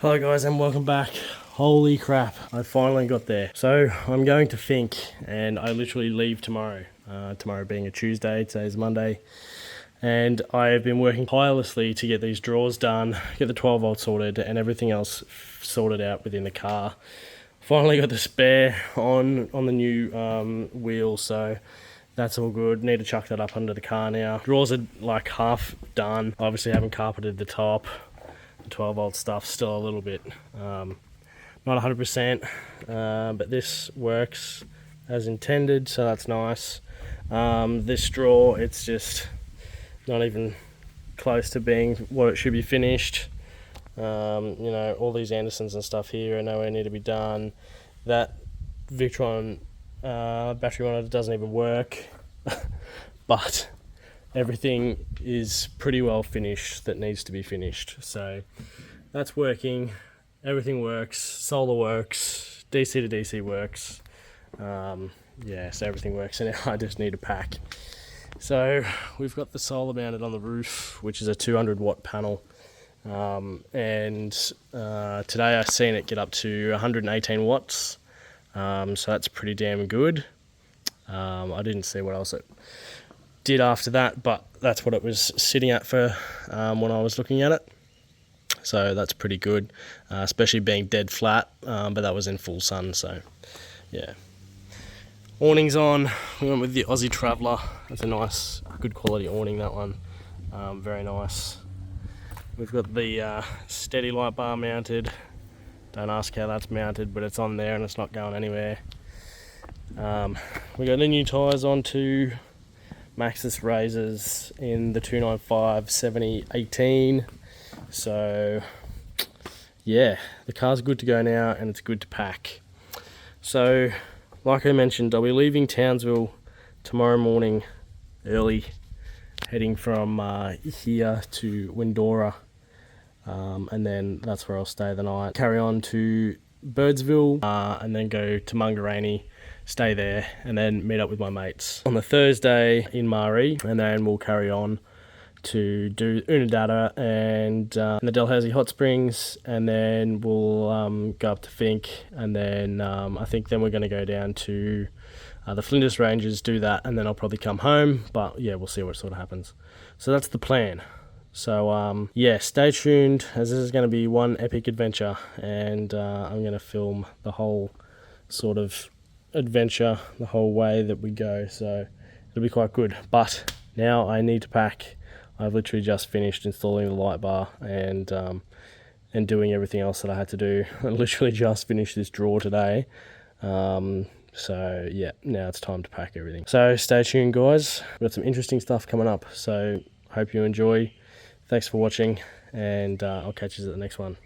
Hello guys and welcome back. Holy crap, I finally got there. So I'm going to Finke and I literally leave tomorrow. Tomorrow being a Tuesday, today's Monday. And I have been working tirelessly to get these drawers done, get the 12 volt sorted and everything else sorted out within the car. Finally got the spare on the new wheel, so that's all good. Need to chuck that up under the car now. Drawers are like half done. Obviously haven't carpeted the top. 12 volt stuff still a little bit not 100%, but this works as intended, so that's nice. This drawer, it's just not even close to being what it should be finished. You know, all these Andersons and stuff here are nowhere near to be done. That Victron battery monitor doesn't even work but everything is pretty well finished that needs to be finished. So that's working. Everything works. Solar works. DC to DC works. Yeah, so everything works. And now I just need to pack. So we've got the solar mounted on the roof, which is a 200 watt panel. And today I've seen it get up to 118 watts. So that's pretty damn good. I didn't see what else it did after that, but that's what it was sitting at for when I was looking at it, so that's pretty good, especially being dead flat, but that was in full sun, so yeah. Awnings on. We went with the Aussie Traveller. That's a nice, good quality awning, that one. Very nice. We've got the steady light bar mounted. Don't ask how that's mounted, but it's on there and it's not going anywhere. We got the new tyres onto Maxxis Razors in the 295 70 18. So yeah, the car's good to go now and it's good to pack. So like I mentioned, I'll be leaving Townsville tomorrow morning early, heading from here to Windora, and then that's where I'll stay the night. Carry on to Birdsville, and then go to Mungaraney, stay there, and then meet up with my mates on the Thursday in Mari, and then we'll carry on to do Unadada and the Dalhousie Hot Springs, and then we'll go up to Finke, and then I think then we're going to go down to the Flinders Ranges, do that, and then I'll probably come home, but yeah, we'll see what sort of happens. So that's the plan. So yeah, stay tuned, as this is going to be one epic adventure, and I'm going to film the whole sort of adventure the whole way that we go, so it'll be quite good. But now I need to pack. I've literally just finished installing the light bar and doing everything else that I had to do. I literally just finished this drawer today, so yeah, now it's time to pack everything. So stay tuned guys, we've got some interesting stuff coming up, so hope you enjoy. Thanks for watching, and I'll catch you at the next one.